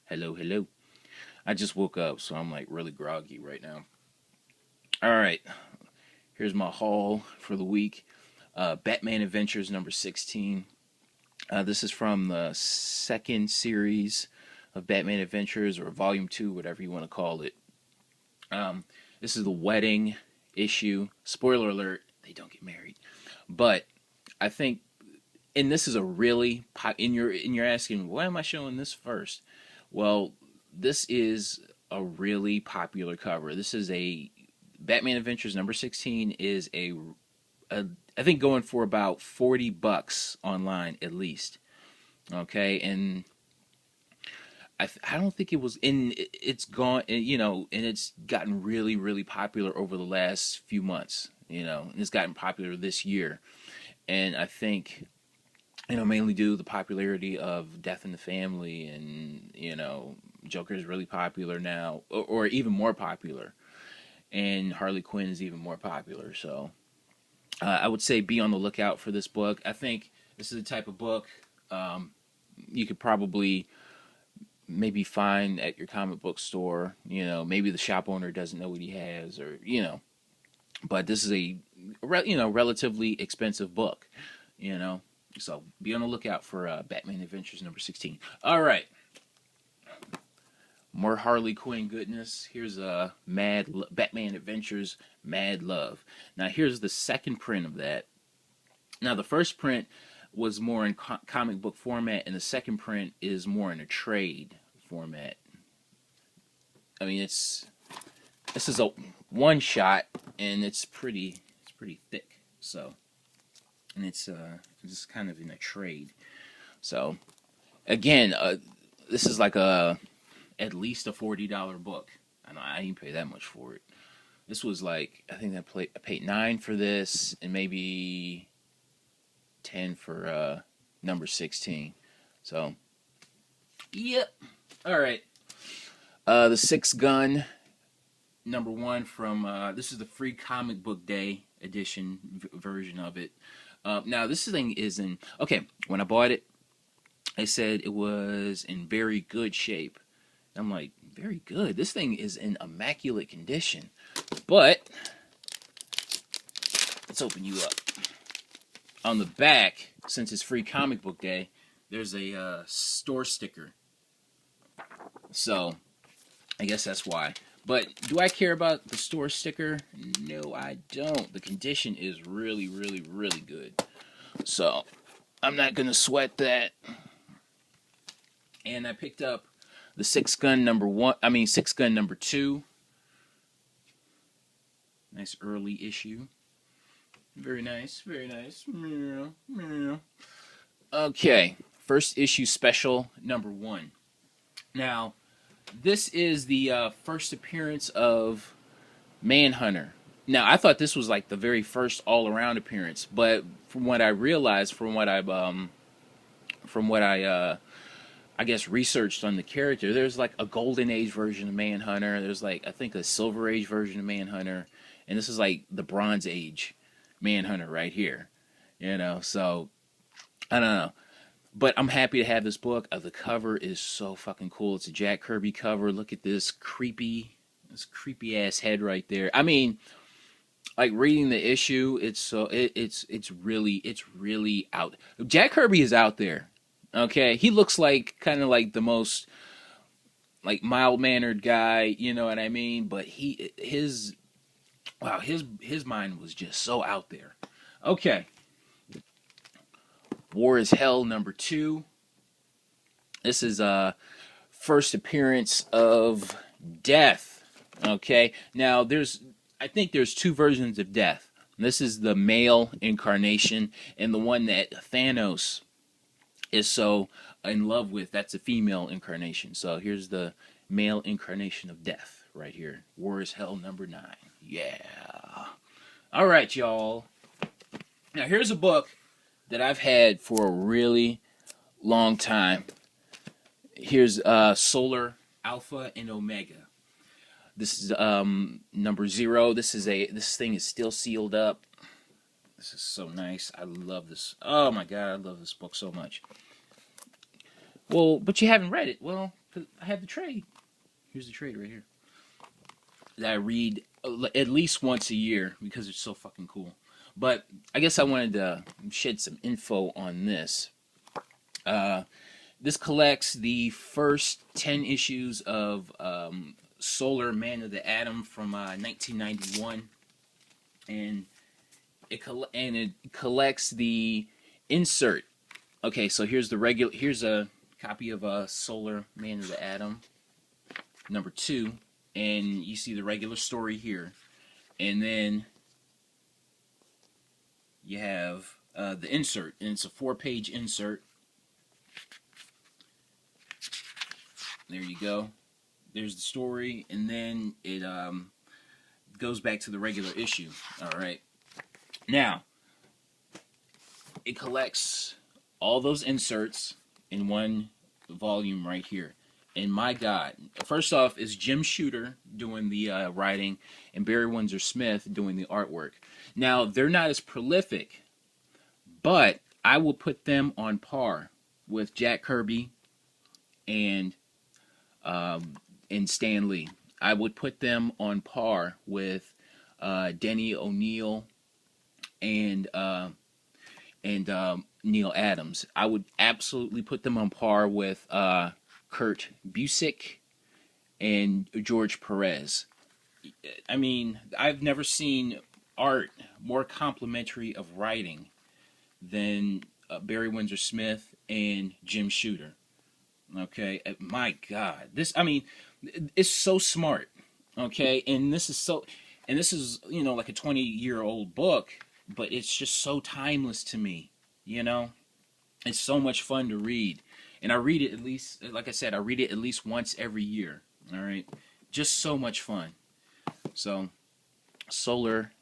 Hello, hello. I just woke up, so I'm like really groggy right now. All right, here's my haul for the week. Batman Adventures number 16. This is from the second series of Batman Adventures, or Volume 2, whatever you want to call it. This is the wedding issue. Spoiler alert, they don't get married. But I think, and this is a really, and you're asking, why am I showing this first? Well, this is a really popular cover. This is a Batman Adventures number 16 is a I think going for about $40 online at least. Okay, and I don't think it was in it's gone, and it's gotten really popular over the last few months, and it's gotten popular this year. And I think mainly due to the popularity of Death in the Family, and Joker is really popular now, or even more popular, and Harley Quinn is even more popular. So I would say be on the lookout for this book. I think this is the type of book you could probably maybe find at your comic book store. Maybe the shop owner doesn't know what he has, or but this is a relatively expensive book. So be on the lookout for Batman Adventures number 16. All right. More Harley Quinn goodness. Here's Batman Adventures Mad Love. Now here's the second print of that. Now the first print was more in comic book format, and the second print is more in a trade format. I mean, this is a one shot, and it's pretty thick. So, and it's just kind of in a trade. So, again, this is like at least a $40 book. I didn't pay that much for it. This was like, I think I paid $9 for this, and maybe $10 for number 16. So, yep. All right. The Six Gun number 1 from this is the free comic book day edition version of it. Now this thing is in, okay, when I bought it, they said it was in very good shape. I'm like, very good. This thing is in immaculate condition. But let's open you up. On the back, since it's free comic book day, there's a store sticker. So I guess that's why. But do I care about the store sticker? No, I don't. The condition is really good. So I'm not gonna sweat that. And I picked up the Six Gun number 2. Nice early issue. Very nice. Okay, first issue special number 1. Now, this is the first appearance of Manhunter. Now, I thought this was like the very first all-around appearance, but from what I realized, from what I guess researched on the character, there's like a Golden Age version of Manhunter. There's like, I think, a Silver Age version of Manhunter, and this is like the Bronze Age Manhunter right here. So I don't know. But I'm happy to have this book. The cover is so fucking cool. It's a Jack Kirby cover. Look at this creepy ass head right there. I mean, like reading the issue, it's really out. Jack Kirby is out there. Okay, he looks like kind of like the most like mild-mannered guy, you know what I mean? But his mind was just so out there. Okay. War is Hell number 2. This is first appearance of Death. Okay. Now I think there's 2 versions of Death. This is the male incarnation, and the one that Thanos is so in love with, that's a female incarnation. So here's the male incarnation of Death right here. War is Hell number 9. Yeah. All right, y'all. Now here's a book that I've had for a really long time. Here's Solar Alpha and Omega. This is number 0. This thing is still sealed up. This is so nice. I love this. Oh my god, I love this book so much. Well, but you haven't read it. Well, I have the trade. Here's the trade right here. That I read at least once a year because it's so fucking cool. But I guess I wanted to shed some info on this. This collects the first 10 issues of Solar Man of the Atom from 1991, and it collects the insert. Okay, so here's the regular. Here's a copy of Solar Man of the Atom number 2, and you see the regular story here, and then you have the insert, and it's a 4-page insert. There you go. There's the story, and then it goes back to the regular issue. All right. Now, it collects all those inserts in one volume right here. And my God, first off is Jim Shooter doing the writing and Barry Windsor Smith doing the artwork. Now, they're not as prolific, but I will put them on par with Jack Kirby and Stan Lee. I would put them on par with Denny O'Neil and Neil Adams. I would absolutely put them on par with Kurt Busiek and George Perez. I mean, I've never seen art more complimentary of writing than Barry Windsor Smith and Jim Shooter. Okay, my God, it's so smart. Okay, and this is you know, like a 20-year-old book, but it's just so timeless to me. You know, it's so much fun to read, and I read it at least, like I said, I read it at least once every year. All right, just so much fun. So, Solar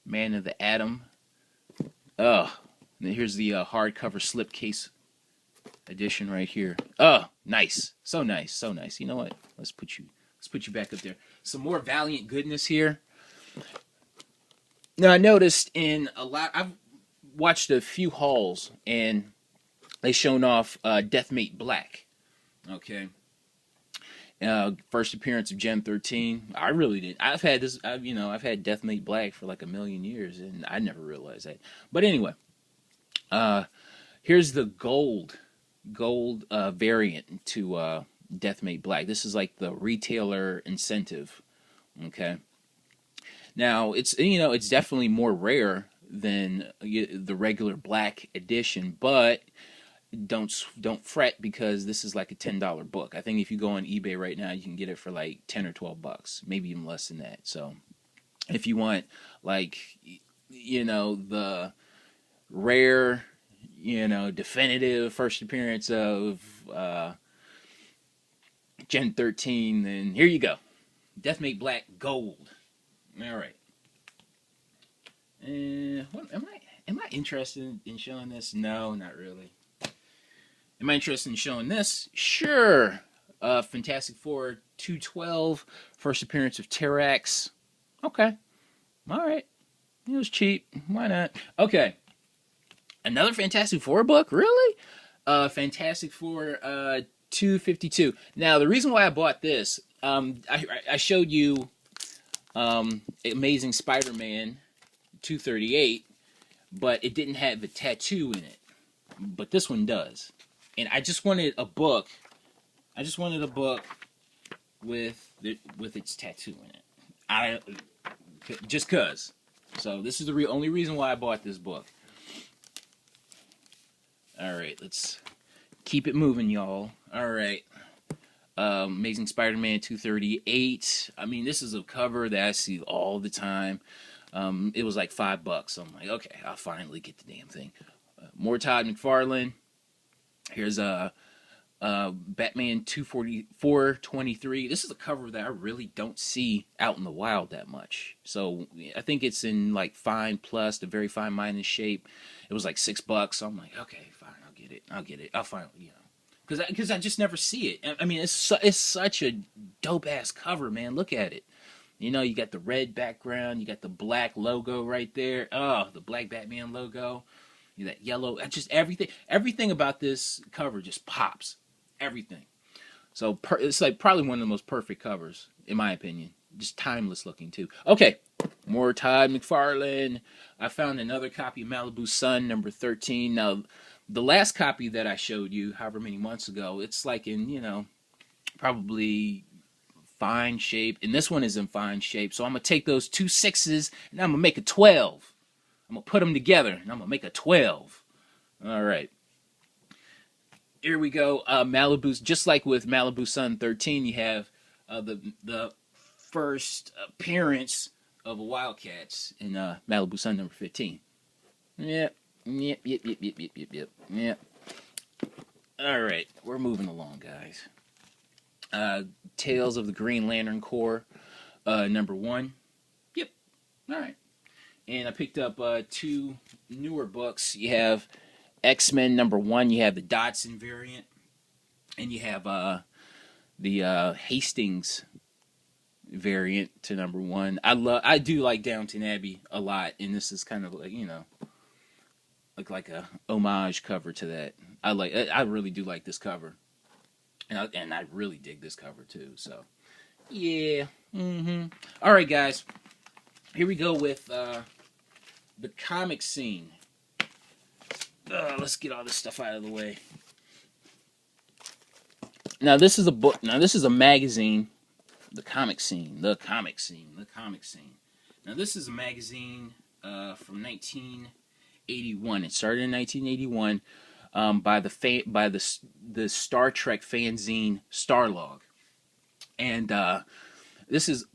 Man of the Atom. And here's the hardcover slipcase edition right here. Oh, nice. So nice. So nice. You know what? Let's put you back up there. Some more Valiant goodness here. Now, I noticed I've watched a few hauls, and they shown off Deathmate Black. Okay. First appearance of Gen 13. I really did. I've had Deathmate Black for like a million years, and I never realized that. But anyway, here's the gold variant to Deathmate Black. This is like the retailer incentive. Okay. Now it's definitely more rare than the regular black edition, but don't fret, because this is like a $10 book. I think if you go on eBay right now, you can get it for like $10 or $12, maybe even less than that. So if you want, like, the rare, definitive first appearance of Gen 13, then here you go. Deathmate Black Gold. All right. What am I interested in showing this? No, not really. Am I interested in showing this? Sure. Fantastic Four 212, first appearance of Terrax. Okay. All right. It was cheap. Why not? Okay. Another Fantastic Four book? Really? Fantastic Four 252. Now, the reason why I bought this, I showed you Amazing Spider-Man 238, but it didn't have a tattoo in it. But this one does. And I just wanted a book. With its tattoo in it. Just cause. So this is the only reason why I bought this book. All right, let's keep it moving, y'all. All right. Amazing Spider-Man 238. I mean, this is a cover that I see all the time. It was like $5, so I'm like, okay, I'll finally get the damn thing. More Todd McFarlane. Here's Batman 423. This is a cover that I really don't see out in the wild that much. So I think it's in like fine plus, the very fine minus shape. It was like $6, so I'm like, okay, fine, I'll get it. I'll finally, because I just never see it. I mean, it's such a dope ass cover, man. Look at it. You got the red background, you got the black logo right there. Oh, the black Batman logo. That yellow, just everything about this cover just pops. Everything. So it's like probably one of the most perfect covers, in my opinion. Just timeless looking, too. Okay, more Todd McFarlane. I found another copy of Malibu Sun, number 13. Now, the last copy that I showed you, however many months ago, it's like in, probably fine shape. And this one is in fine shape. So I'm going to take those two sixes and I'm going to make a 12. I'm going to put them together and I'm going to make a 12. All right. Here we go. Malibu's, just like with Malibu Sun 13, you have the first appearance of a Wildcats in Malibu Sun number 15. Yep. All right, we're moving along, guys. Tales of the Green Lantern Corps, number 1. Yep. All right. And I picked up 2 newer books. You have XMen number 1. You have the Dodson variant, and you have the Hastings variant to number 1. I do like Downton Abbey a lot, and this is kind of like like a homage cover to that. I really do like this cover, and I really dig this cover too. So yeah. All right, guys, here we go with the comic scene. Let's get all this stuff out of the way. Now this is a book. Now this is a magazine. The comic scene. The comic scene. The comic scene. Now this is a magazine from 1981. It started in 1981 by the Star Trek fanzine Starlog, and it's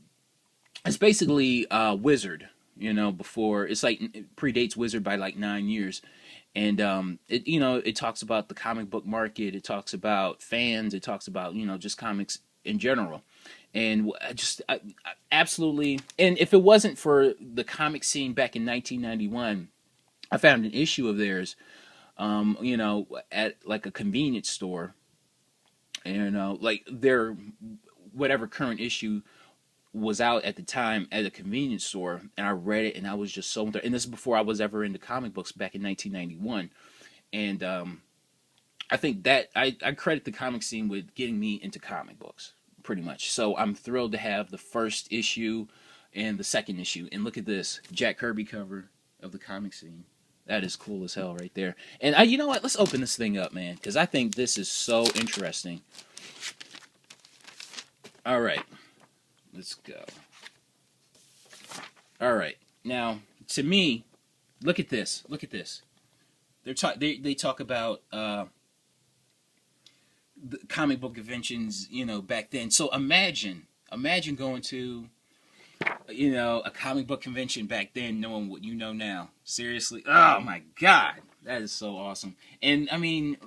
basically Wizard. Before it's like it predates Wizard by like 9 years. And it talks about the comic book market. It talks about fans. It talks about just comics in general. And I absolutely. And if it wasn't for the comic scene back in 1991, I found an issue of theirs, at like a convenience store, like their whatever current issue was out at the time at a convenience store, and I read it, and I was just so. And this is before I was ever into comic books back in 1991, and I think that I credit the comic scene with getting me into comic books pretty much. So I'm thrilled to have the first issue and the second issue. And look at this Jack Kirby cover of the comic scene. That is cool as hell right there. And you know what? Let's open this thing up, man, because I think this is so interesting. All right. Let's go. All right. Now, to me, look at this. Look at this. They talk about the comic book conventions, back then. So imagine going to, a comic book convention back then, knowing what you know now. Seriously. Oh my God, that is so awesome. And I mean,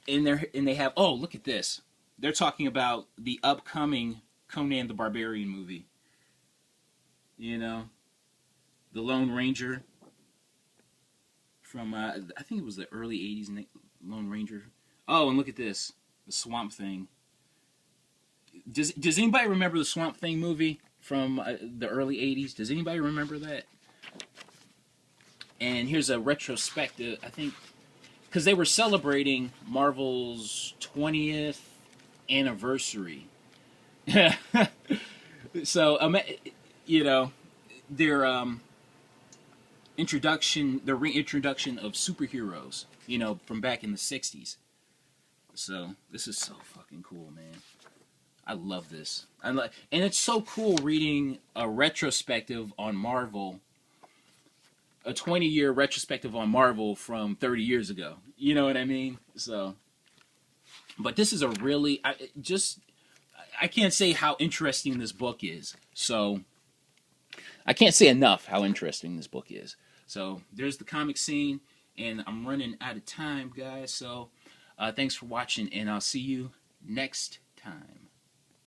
they have. Oh, look at this. They're talking about the upcoming Conan the Barbarian movie. The Lone Ranger from I think it was the early 80s. Lone Ranger. Oh, and look at this, the Swamp Thing. Does anybody remember the Swamp Thing movie from the early 80s? Does anybody remember that? And here's a retrospective, I think, because they were celebrating Marvel's 20th anniversary. So, their reintroduction of superheroes, from back in the 60s. So, this is so fucking cool, man. I love this. And it's so cool reading a retrospective on Marvel, a 20-year retrospective on Marvel from 30 years ago. You know what I mean? So, but this is a really, I can't say how interesting this book is. So, I can't say enough how interesting this book is. So, there's the comic scene, and I'm running out of time, guys. So, thanks for watching, and I'll see you next time.